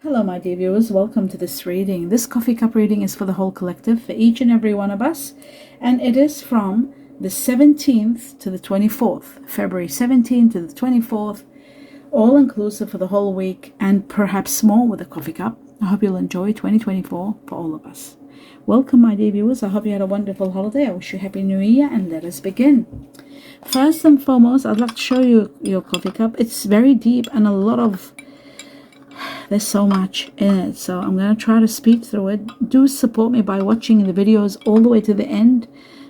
Hello, my dear viewers. Welcome to this reading. This coffee cup reading is for the whole collective, for each and every one of us, and it is from the 17th to the 24th, February 17th to the 24th, all inclusive for the whole week, and perhaps more with a coffee cup. I hope you'll enjoy 2024 for all of us. Welcome, my dear viewers. I hope you had a wonderful holiday. I wish you Happy New Year, and let us begin. First and foremost, I'd like to show you your coffee cup. It's very deep and a lot of there's so much in it, so I'm going to try to speed through it. Do support me by watching the videos all the way to the end,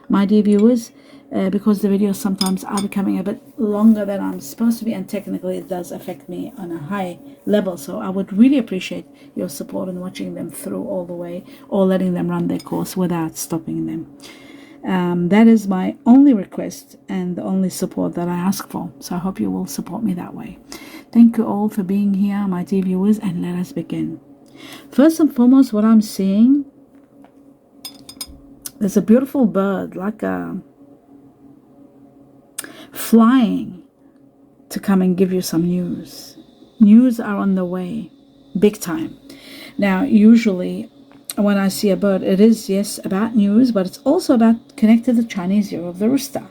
my dear viewers, because the videos sometimes are becoming a bit longer than I'm supposed to be, and technically it does affect me on a high level. So I would really appreciate your support in watching them through all the way, or letting them run their course without stopping them. That is my only request and the only support that I ask for. So I hope you will support me that way. Thank you all for being here, my dear viewers, and let us begin. First and foremost, what I'm seeing, there's a beautiful bird, like a flying to come and give you some news. News are on the way, big time. Now, usually when I see a bird, it is, yes, about news, but it's also about connected to the Chinese Year of the Rooster.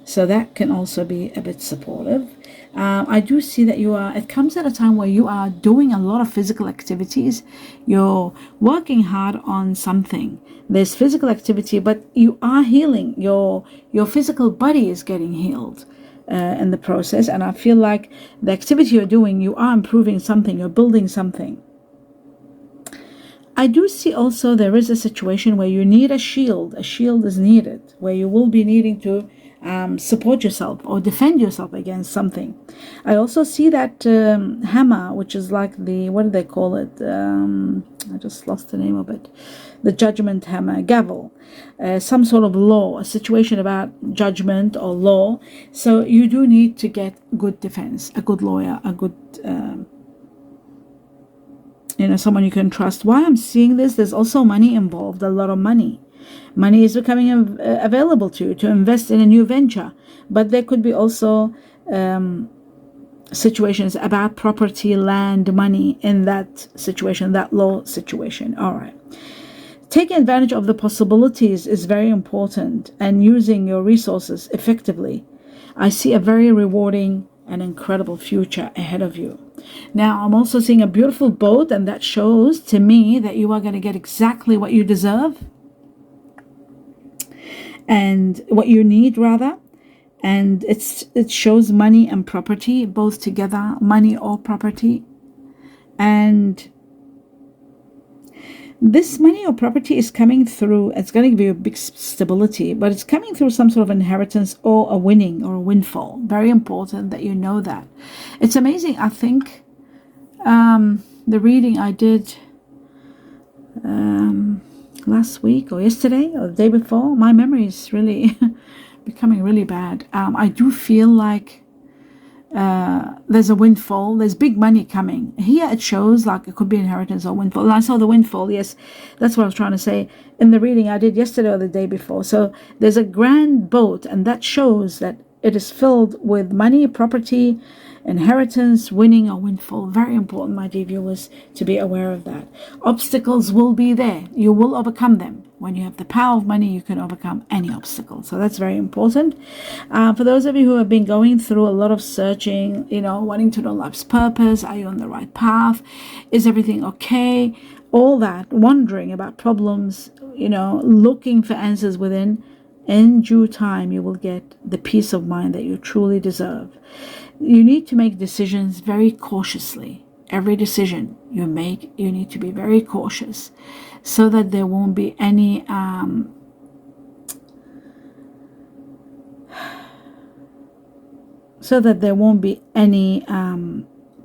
So that can also be a bit supportive. I do see that it comes at a time where you are doing a lot of physical activities. You're working hard on something. There's physical activity, but you are healing. Your physical body is getting healed in the process. And I feel like the activity you're doing, you are improving something. You're building something. I do see also there is a situation where you need a shield. A shield is needed, where you will be needing to support yourself or defend yourself against something. I also see that hammer, which is like what do they call it? I just lost the name of it. The judgment hammer, gavel, some sort of law, a situation about judgment or law. So you do need to get good defense, a good lawyer, a good someone you can trust. Why I'm seeing this, there's also money involved, a lot of money. Money is becoming available to you to invest in a new venture. But there could be also situations about property, land, money in that situation, that law situation. All right. Taking advantage of the possibilities is very important, and using your resources effectively. I see a very rewarding and incredible future ahead of you. Now, I'm also seeing a beautiful boat, and that shows to me that you are going to get exactly what you deserve and what you need, rather. And it shows money and property both together, money or property. And this money or property is coming through, it's going to give you a big stability, but it's coming through some sort of inheritance or a winning or a windfall. Very important that you know that. It's amazing. I think the reading I did last week or yesterday or the day before, my memory is really becoming really bad. I do feel like there's a windfall, there's big money coming. Here it shows like it could be inheritance or windfall. And I saw the windfall, yes, that's what I was trying to say in the reading I did yesterday or the day before. So there's a grand boat, and that shows that it is filled with money, property, inheritance, winning, or windfall. Very important, my dear viewers, to be aware of that. Obstacles will be there. You will overcome them. When you have the power of money, you can overcome any obstacle. So that's very important. For those of you who have been going through a lot of searching, wanting to know life's purpose, are you on the right path? Is everything okay? All that, wondering about problems, looking for answers within. In due time, you will get the peace of mind that you truly deserve. You need to make decisions very cautiously. Every decision you make, you need to be very cautious so that there won't be any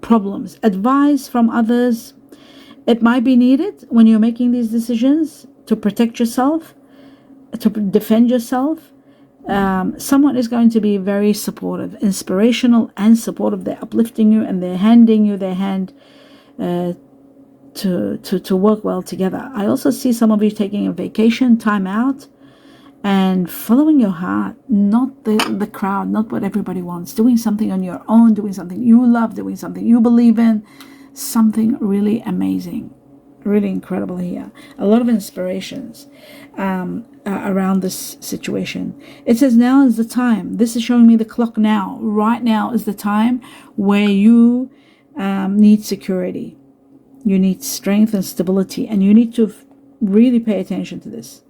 problems. Advice from others, it might be needed when you're making these decisions to protect yourself, to defend yourself. Someone is going to be very supportive, inspirational and supportive. They're uplifting you and they're handing you their hand to work well together. I also see some of you taking a vacation, time out, and following your heart, not the crowd, not what everybody wants. Doing something on your own, doing something you love, doing something you believe in. something really amazing, really incredible here. A lot of inspirations around this situation. It says now is the time. This is showing me the clock now. Right now is the time where you need security. You need strength and stability, and you need to really pay attention to this.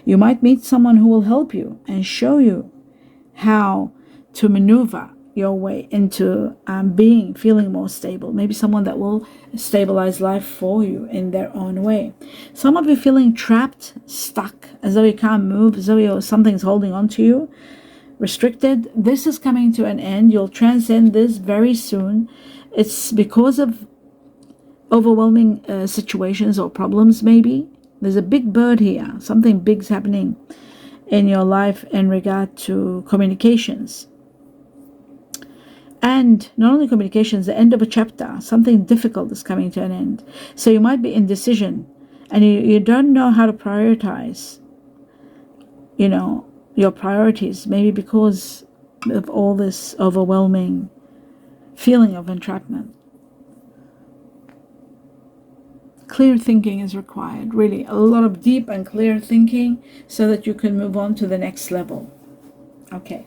You might meet someone who will help you and show you how to maneuver your way into feeling more stable. Maybe someone that will stabilize life for you in their own way. Some of you feeling trapped, stuck, as though you can't move, as though something's holding on to you, restricted. This is coming to an end. You'll transcend this very soon. It's because of overwhelming situations or problems. Maybe there's a big bird here. Something big's happening in your life in regard to communications. And not only communications, the end of a chapter, something difficult is coming to an end. So you might be indecision, and you don't know how to prioritize, your priorities, maybe because of all this overwhelming feeling of entrapment. Clear thinking is required, really, a lot of deep and clear thinking so that you can move on to the next level. Okay.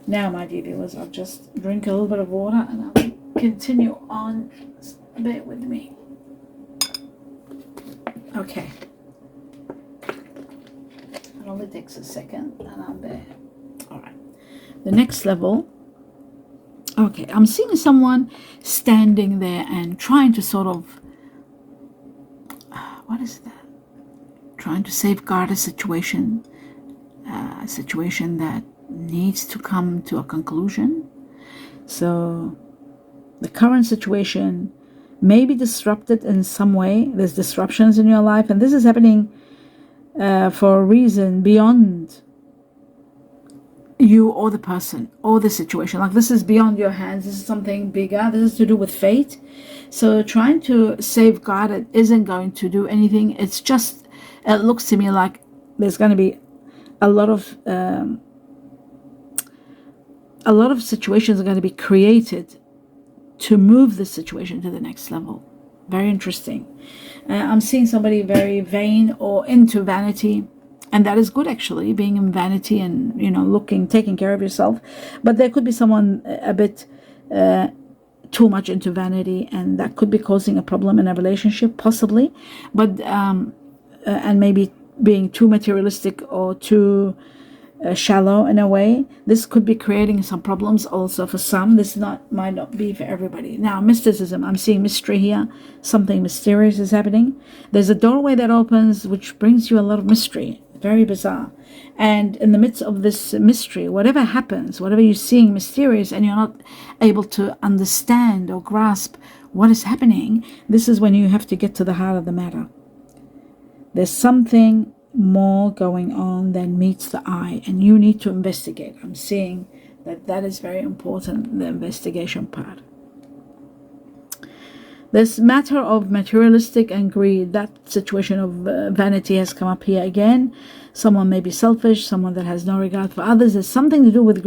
Now, my dear viewers, I'll just drink a little bit of water and I'll continue on. Bear with me. Okay. It only takes a second and I'm there. All right. The next level. Okay, I'm seeing someone standing there and trying to sort of, what is that? Trying to safeguard a situation that needs to come to a conclusion. So the current situation may be disrupted in some way. There's disruptions in your life, and this is happening for a reason beyond you or the person or the situation. Like, this is beyond your hands. This is something bigger. This is to do with fate. So trying to safeguard it isn't going to do anything. It's just, it looks to me like there's going to be a lot of situations are going to be created to move the situation to the next level. Very interesting. I'm seeing somebody very vain or into vanity, and that is good, actually, being in vanity and taking care of yourself. But there could be someone a bit too much into vanity, and that could be causing a problem in a relationship, possibly. But and maybe being too materialistic or too shallow in a way. This could be creating some problems also for some. This might not be for everybody. Now, mysticism, I'm seeing mystery here. Something mysterious is happening. There's a doorway that opens which brings you a lot of mystery. Very bizarre. And in the midst of this mystery, whatever happens, whatever you're seeing mysterious and you're not able to understand or grasp what is happening, this is when you have to get to the heart of the matter. There's something more going on than meets the eye, and you need to investigate. I'm seeing that is very important, the investigation part. This matter of materialistic and greed, that situation of vanity has come up here again. Someone may be selfish, someone that has no regard for others. There's something to do with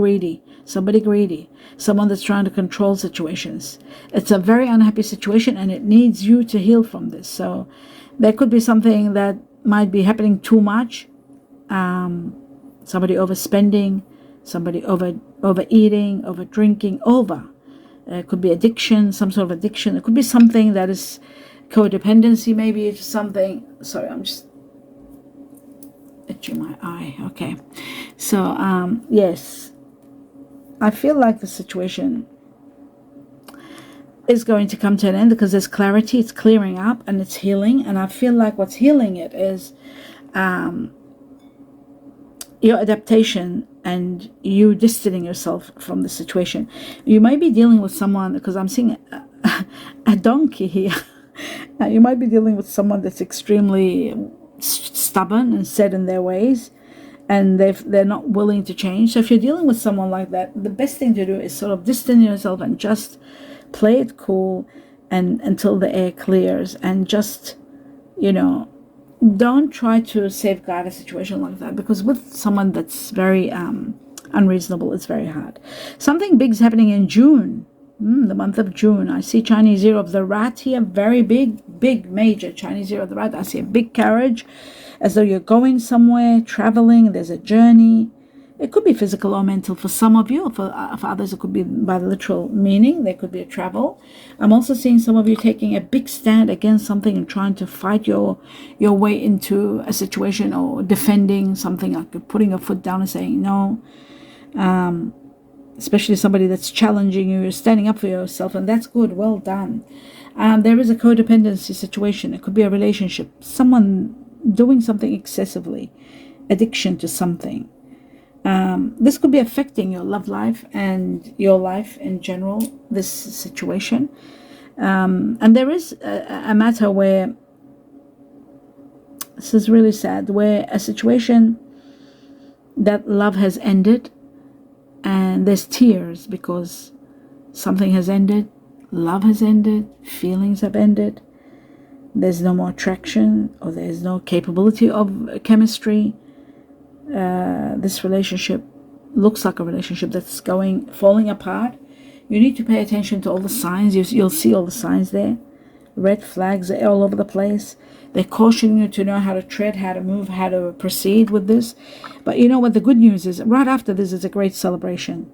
somebody greedy, someone that's trying to control situations. It's a very unhappy situation, and it needs you to heal from this. So there could be something that might be happening too much. Somebody overspending, somebody overeating, over drinking, It could be addiction, some sort of addiction. It could be something that is codependency, maybe. It's something. Sorry, I'm just itching my eye. Okay. So, yes, I feel like the situation is going to come to an end because there's clarity. It's clearing up and it's healing. And I feel like what's healing it is your adaptation and you distancing yourself from the situation. You might be dealing with someone, because I'm seeing a donkey here. You might be dealing with someone that's extremely stubborn and set in their ways, and they're not willing to change. So if you're dealing with someone like that, the best thing to do is sort of distance yourself and just play it cool and until the air clears, and just, don't try to safeguard a situation like that, because with someone that's very unreasonable, it's very hard. Something big's happening in June. The month of June. I see Chinese year of the rat here. Very big, major Chinese year of the rat. I see a big carriage, as though you're going somewhere, traveling. There's a journey. It could be physical or mental for some of you. For others, it could be by the literal meaning. There could be a travel. I'm also seeing some of you taking a big stand against something and trying to fight your way into a situation, or defending something, like you're putting your foot down and saying no. Especially somebody that's challenging you, you're standing up for yourself, and that's good. Well done. There is a codependency situation. It could be a relationship, someone doing something excessively, addiction to something. This could be affecting your love life and your life in general, this situation. And there is a matter where, this is really sad, where a situation that love has ended, and there's tears because something has ended, love has ended, feelings have ended, there's no more attraction, or there's no capability of chemistry. This relationship looks like a relationship that's falling apart. You need to pay attention to all the signs. You'll see all the signs there. Red flags are all over the place. They're cautioning you to know how to tread, how to move, how to proceed with this. But you know what the good news is? Right after this is a great celebration.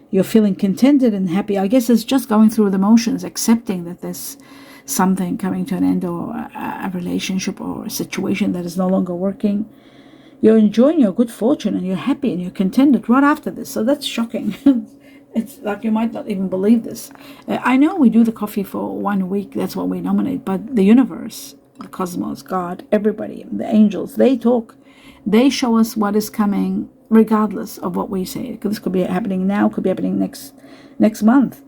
You're feeling contented and happy. I guess it's just going through the motions, accepting that there's something coming to an end, or a relationship or a situation that is no longer working. You're enjoying your good fortune, and you're happy and you're contented right after this. So that's shocking. It's like you might not even believe this. I know we do the coffee for 1 week. That's what we nominate. But the universe, the cosmos, God, everybody, the angels, they talk. They show us what is coming regardless of what we say. This could be happening now, could be happening next month.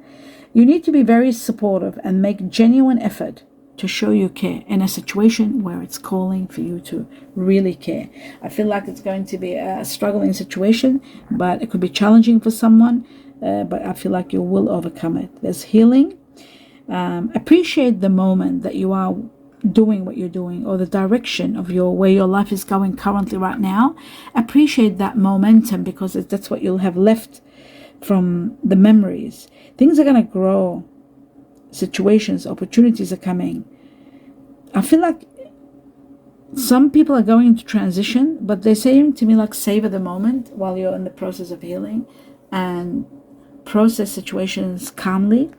You need to be very supportive and make genuine effort to show you care in a situation where it's calling for you to really care. I feel like it's going to be a struggling situation, but it could be challenging for someone. But I feel like you will overcome it. There's healing. Appreciate the moment that you are doing what you're doing, or the direction of where your life is going currently right now. Appreciate that momentum, because that's what you'll have left from the memories. Things are going to grow. Situations, opportunities are coming. I feel like some people are going into transition, but they seem to me like savor the moment while you're in the process of healing, and process situations calmly.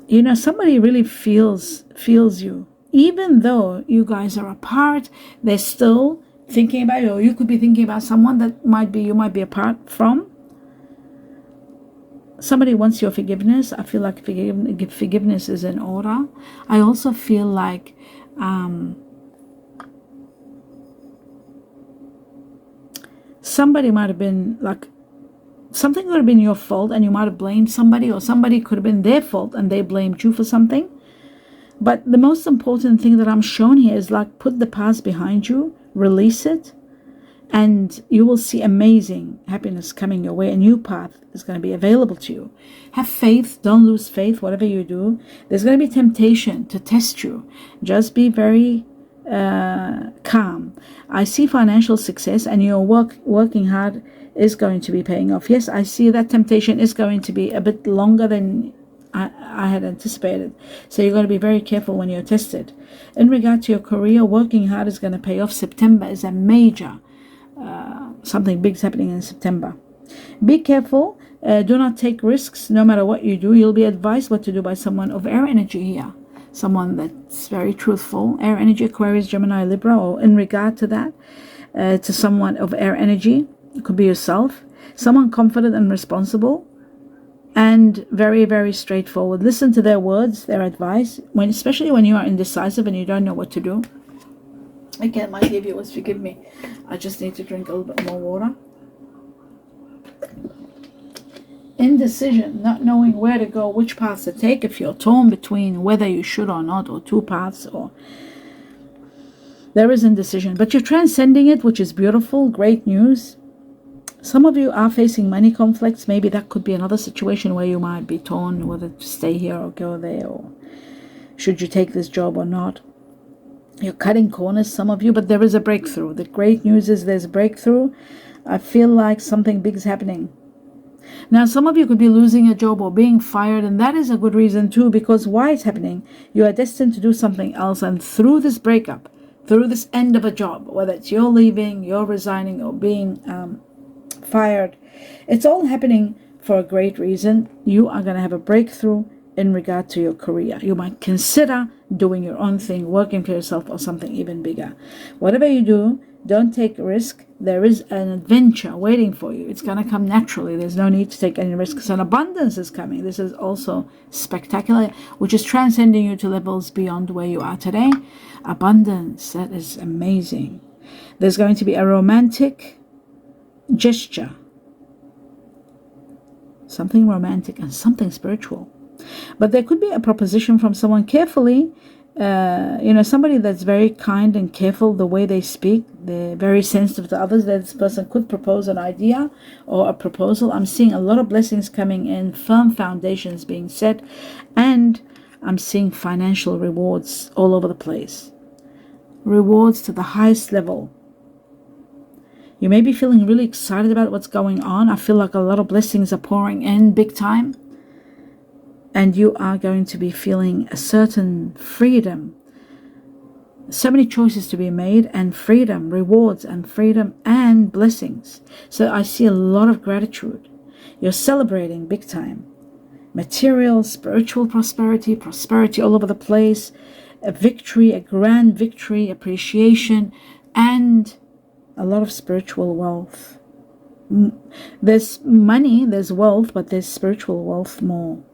You know, somebody really feels you. Even though you guys are apart, they're still thinking about you, or you could be thinking about someone that you might be apart from. Somebody wants your forgiveness. I feel like forgiveness is in order. I also feel like somebody might have been like, something could have been your fault and you might have blamed somebody, or somebody could have been their fault and they blamed you for something. But the most important thing that I'm shown here is like, put the past behind you, release it, and you will see amazing happiness coming your way. A new path is going to be available to you. Have faith. Don't lose faith. Whatever you do, there's going to be temptation to test you. Just be very calm. I see financial success, and your working hard is going to be paying off. Yes, I see that temptation is going to be a bit longer than I had anticipated. So you're going to be very careful when you're tested. In regard to your career, working hard is going to pay off. September is a major something big is happening in September. Be careful. Do not take risks. No matter what you do, you'll be advised what to do by someone of air energy here. Someone that's very truthful. Air energy, Aquarius, Gemini, Libra, or in regard to that, to someone of air energy. It could be yourself. Someone confident and responsible, and very, very straightforward. Listen to their words, their advice, especially when you are indecisive and you don't know what to do. Again, my dear viewers, forgive me. I just need to drink a little bit more water. Indecision, not knowing where to go, which path to take, if you're torn between whether you should or not, or two paths, or there is indecision. But you're transcending it, which is beautiful. Great news. Some of you are facing money conflicts. Maybe that could be another situation where you might be torn whether to stay here or go there, or should you take this job or not. You're cutting corners, some of you, but there is a breakthrough. The great news is there's a breakthrough. I feel like something big is happening. Now, some of you could be losing a job or being fired, and that is a good reason too, because why it's happening? You are destined to do something else, and through this breakup, through this end of a job, whether it's you're leaving, you're resigning, or being fired, it's all happening for a great reason. You are going to have a breakthrough in regard to your career. You might consider doing your own thing, working for yourself, or something even bigger. Whatever you do, don't take a risk. There is an adventure waiting for you. It's going to come naturally. There's no need to take any risks. And abundance is coming. This is also spectacular, which is transcending you to levels beyond where you are today. Abundance, that is amazing. There's going to be a romantic gesture, something romantic and something spiritual. But there could be a proposition from someone. Carefully, somebody that's very kind and careful the way they speak. They're very sensitive to others. This person could propose an idea or a proposal. I'm seeing a lot of blessings coming in, firm foundations being set, and I'm seeing financial rewards all over the place. Rewards to the highest level. You may be feeling really excited about what's going on. I feel like a lot of blessings are pouring in big time. And you are going to be feeling a certain freedom. So many choices to be made, and freedom, rewards and freedom and blessings. So I see a lot of gratitude. You're celebrating big time. Material, spiritual prosperity, prosperity all over the place, a victory, a grand victory, appreciation, and a lot of spiritual wealth. There's money, there's wealth, but there's spiritual wealth more.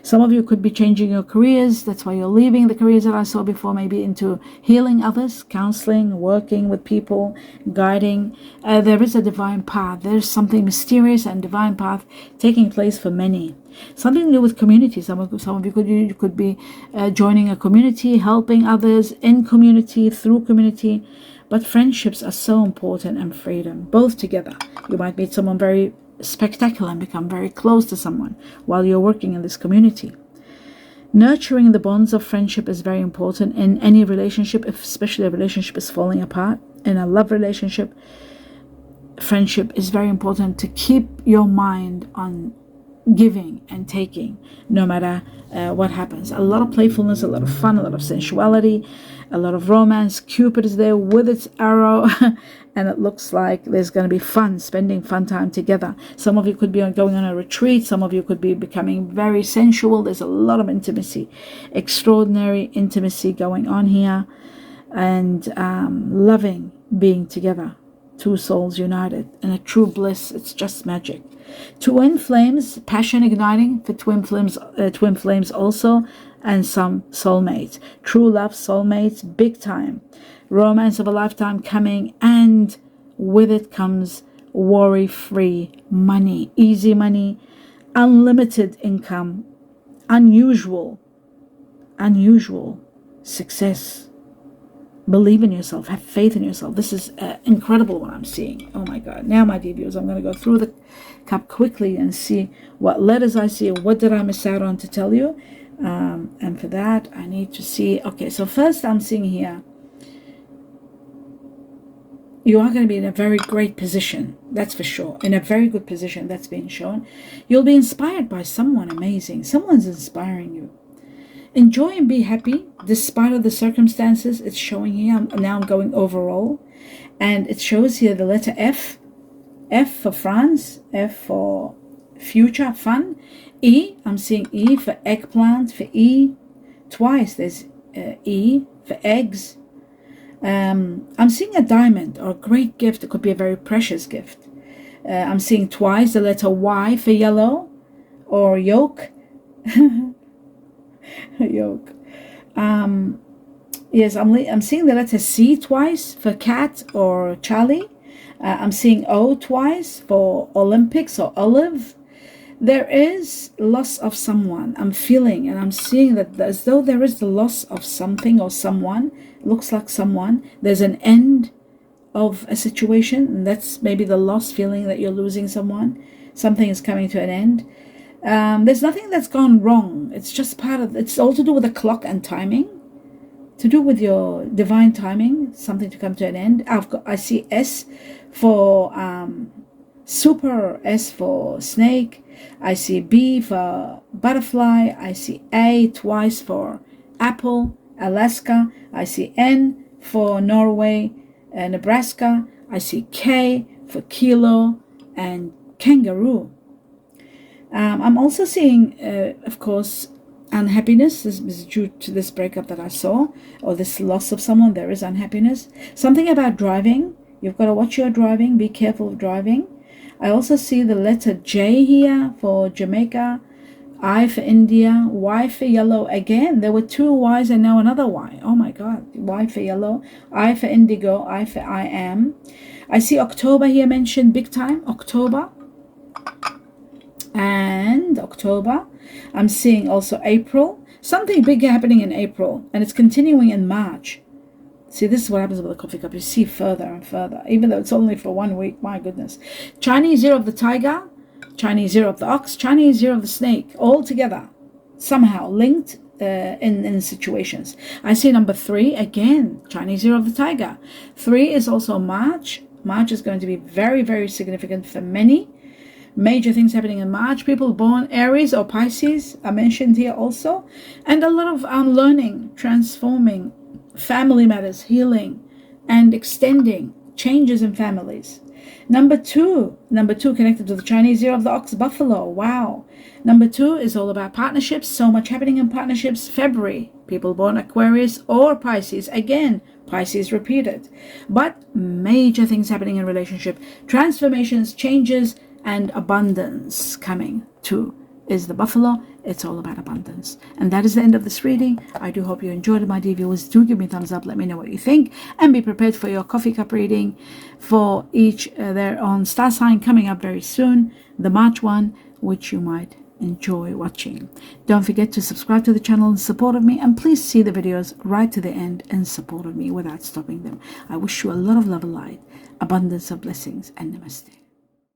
Some of you could be changing your careers. That's why you're leaving the careers that I saw before, maybe into healing others, counseling, working with people, guiding. There is a divine path. There's something mysterious and divine path taking place for many. Something to do with community. Some of you could be joining a community, helping others in community, through community. But friendships are so important, and freedom, both together. You might meet someone very spectacular and become very close to someone while you're working in this community. Nurturing the bonds of friendship is very important in any relationship, especially a relationship is falling apart. In a love relationship, friendship is very important to keep your mind on giving and taking, no matter what happens. A lot of playfulness, a lot of fun, a lot of sensuality, a lot of romance. Cupid is there with its arrow and it looks like there's going to be fun, spending fun time together. Some of you could be going on a retreat. Some of you could be becoming very sensual. There's a lot of intimacy, extraordinary intimacy going on here, and loving being together. Two souls united in a true bliss. It's just magic. Twin flames, passion igniting for twin flames also, and some soulmates. True love, soulmates, big time. Romance of a lifetime coming, and with it comes worry-free money, easy money, unlimited income, unusual success. Believe in yourself. Have faith in yourself. This is incredible what I'm seeing. Oh my God. Now, my dear viewers, I'm going to go through the cup quickly and see what letters I see, or what did I miss out on to tell you. And for that, I need to see. Okay, so first I'm seeing here, you are going to be in a very great position. That's for sure. In a very good position, that's being shown. You'll be inspired by someone amazing. Someone's inspiring you. Enjoy and be happy despite of the circumstances. It's showing here. Now I'm going overall, and it shows here the letter F. F for France, F for future, fun. E, I'm seeing E for eggplant, for E twice. There's E for eggs. I'm seeing a diamond or a great gift. It could be a very precious gift. I'm seeing twice the letter Y for yellow or yolk. Yolk. Yes, I'm seeing the letter C twice for cat or Charlie. I'm seeing O twice for Olympics or olive. There is loss of someone. I'm feeling and I'm seeing that as though there is the loss of something or someone. It looks like someone. There's an end of a situation, and that's maybe the loss feeling that you're losing someone. Something is coming to an end. There's nothing that's gone wrong. It's just it's all to do with the clock and timing, to do with your divine timing, something to come to an end. I see S for super, S for snake. I see B for butterfly. I see A twice for apple, Alaska. I see N for Norway, Nebraska. I see K for kilo and kangaroo. I'm also seeing, of course, unhappiness. This is due to this breakup that I saw, or this loss of someone. There is unhappiness. Something about driving. You've got to watch your driving. Be careful of driving. I also see the letter J here for Jamaica, I for India, Y for yellow. Again, there were 2 Y's and now another Y. Oh my God. Y for yellow, I for indigo, I for I am. I see October here mentioned big time. October. And October. I'm seeing also April. Something big happening in April. And it's continuing in March. See, this is what happens with a coffee cup. You see further and further, even though it's only for 1 week. My goodness. Chinese year of the tiger, Chinese year of the ox, Chinese year of the snake, all together, somehow linked in situations. I see number 3, again, Chinese year of the tiger. 3 is also March. March is going to be very, very significant for many. Major things happening in March. People born Aries or Pisces are mentioned here also. And a lot of unlearning, transforming, family matters, healing, and extending changes in families. Number two connected to the Chinese year of the ox, buffalo. Wow. Number 2 is all about partnerships. So much happening in partnerships. February, people born Aquarius or Pisces. Again, Pisces repeated. But major things happening in relationship. Transformations, changes, and abundance coming too. Is the buffalo. It's all about abundance. And that is the end of this reading. I do hope you enjoyed it, my dear viewers. Do give me a thumbs up. Let me know what you think. And be prepared for your coffee cup reading for each their own star sign coming up very soon. The March one, which you might enjoy watching. Don't forget to subscribe to the channel in support of me. And please see the videos right to the end in support of me without stopping them. I wish you a lot of love and light, abundance of blessings, and namaste.